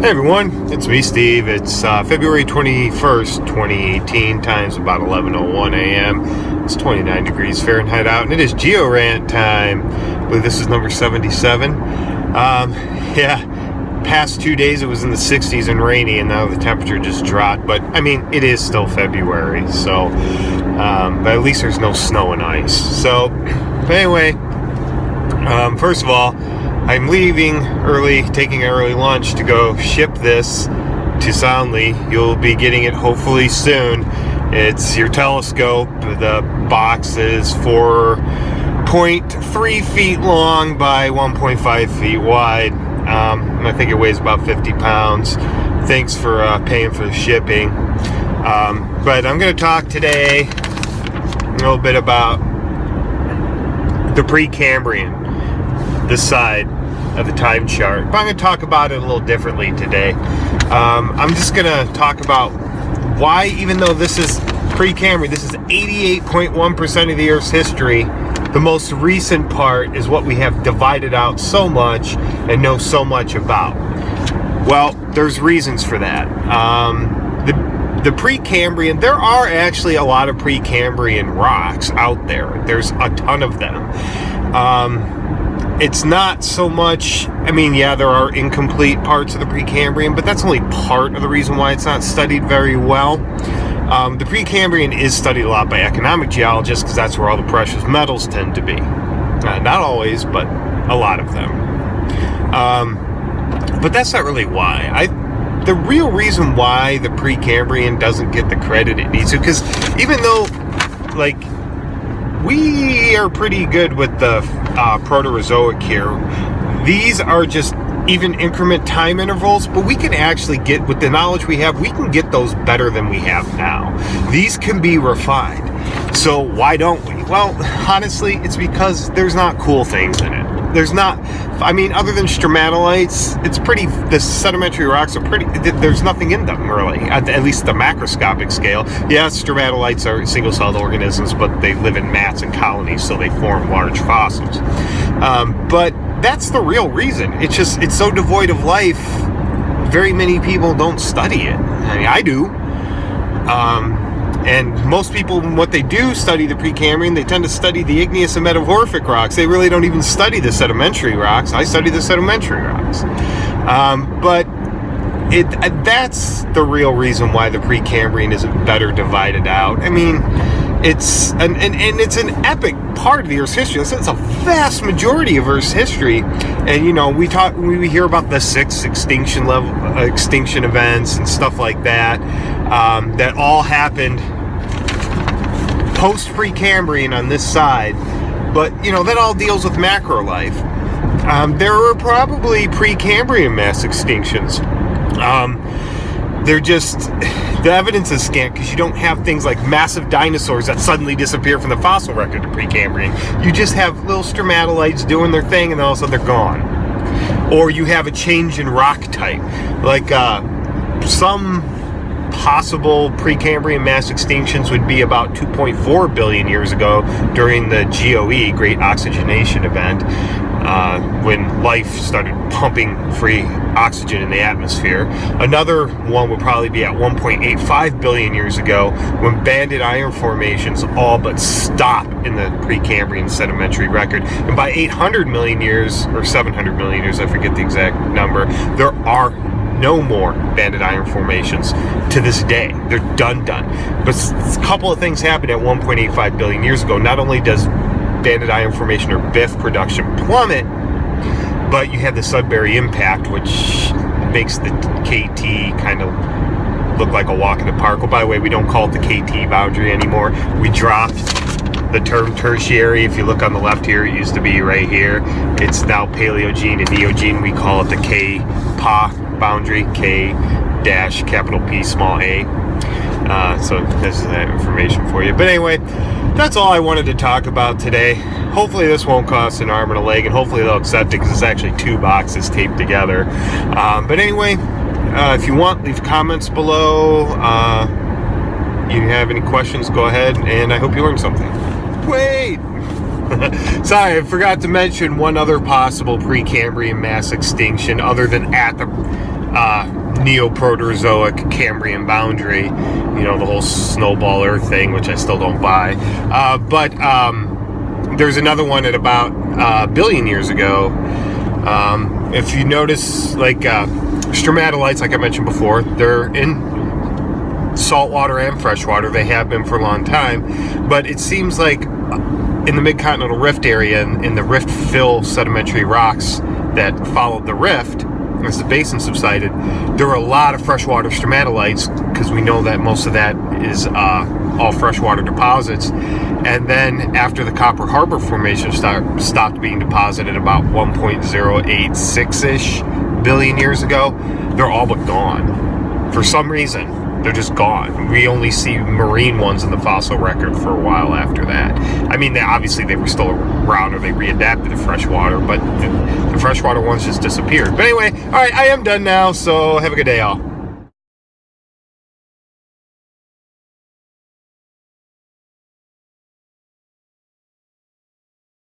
Hey everyone, it's me, Steve. It's February 21st, 2018, time's about 11:01 a.m. It's 29 degrees Fahrenheit out, and it is Geo-Rant time. I believe this is number 77. Past 2 days it was in the 60s and rainy, and now the temperature just dropped. But, I mean, it is still February, so, but at least there's no snow and ice. So, but anyway, first of all, I'm leaving early, taking an early lunch to go ship this to Soundly. You'll be getting it hopefully soon. It's your telescope. The box is 4.3 feet long by 1.5 feet wide. I think it weighs about 50 pounds. Thanks for paying for the shipping. But I'm going to talk today a little bit about the Precambrian, this side of the time chart. But I'm going to talk about it a little differently today. I'm just going to talk about why, even though this is Precambrian, this is 88.1% of the Earth's history, the most recent part is what we have divided out so much and know so much about. Well, there's reasons for that. The Precambrian, there are actually a lot of Precambrian rocks out there. There's a ton of them. It's not so much, there are incomplete parts of the Precambrian, but that's only part of the reason why it's not studied very well. The Precambrian is studied a lot by economic geologists because that's where all the precious metals tend to be. Not always, but a lot of them. But that's not really why. The real reason why the Precambrian doesn't get the credit it needs to, because even though, we are pretty good with the Proterozoic here, these are just even increment time intervals, but we can actually get, with the knowledge we have, we can get those better than we have now. These can be refined. So why don't we? Well, honestly, it's because there's not cool things in it. There's not, other than stromatolites, the sedimentary rocks are there's nothing in them, really, at least the macroscopic scale. Yeah, stromatolites are single-celled organisms, but they live in mats and colonies, so they form large fossils. But that's the real reason. It's so devoid of life, very many people don't study it. I do. And most people, what they do study the Precambrian, they tend to study the igneous and metamorphic rocks. They really don't even study the sedimentary rocks. I study the sedimentary rocks. But that's the real reason why the Precambrian isn't better divided out. It's an epic part of the Earth's history. It's a vast majority of Earth's history. And we hear about the 6 extinction events and stuff like that, that all happened post Precambrian on this side. But that all deals with macro life. There were probably Precambrian mass extinctions. The evidence is scant because you don't have things like massive dinosaurs that suddenly disappear from the fossil record of Precambrian. You just have little stromatolites doing their thing, and then all of a sudden they're gone. Or you have a change in rock type, like some possible Precambrian mass extinctions would be about 2.4 billion years ago during the GOE, Great Oxygenation Event, when life started pumping free oxygen in the atmosphere. Another one would probably be at 1.85 billion years ago, when banded iron formations all but stop in the Precambrian sedimentary record. And by 800 million years, or 700 million years, I forget the exact number, there are no more banded iron formations to this day. They're done. But a couple of things happened at 1.85 billion years ago. Not only does banded iron formation or BIF production plummet, but you have the Sudbury impact, which makes the KT kind of look like a walk in the park. Well, by the way, we don't call it the KT boundary anymore. We dropped the term tertiary. If you look on the left here, it used to be right here. It's now Paleogene and Neogene. We call it the K-PA boundary, K-P small a. So this is that information for you. But anyway, that's all I wanted to talk about today. Hopefully this won't cost an arm and a leg, and hopefully they'll accept it because it's actually 2 boxes taped together. But anyway, if you want, leave comments below. You have any questions, go ahead, and I hope you learned something. Wait! Sorry, I forgot to mention one other possible Precambrian mass extinction other than at the Neoproterozoic Cambrian boundary, you know, the whole snowball Earth thing, which I still don't buy. But there's another one at about a billion years ago. If you notice, like stromatolites, like I mentioned before, they're in saltwater and freshwater. They have been for a long time, but it seems like in the mid-continental rift area, in the rift fill sedimentary rocks that followed the rift as the basin subsided, there were a lot of freshwater stromatolites, because we know that most of that is all freshwater deposits. And then after the Copper Harbor Formation stopped being deposited about 1.086-ish billion years ago, they're all but gone. For some reason, they're just gone. We only see marine ones in the fossil record for a while after that. I mean, obviously they were still around, or they readapted to freshwater, but the freshwater ones just disappeared. But anyway, all right, I am done now, so have a good day, all.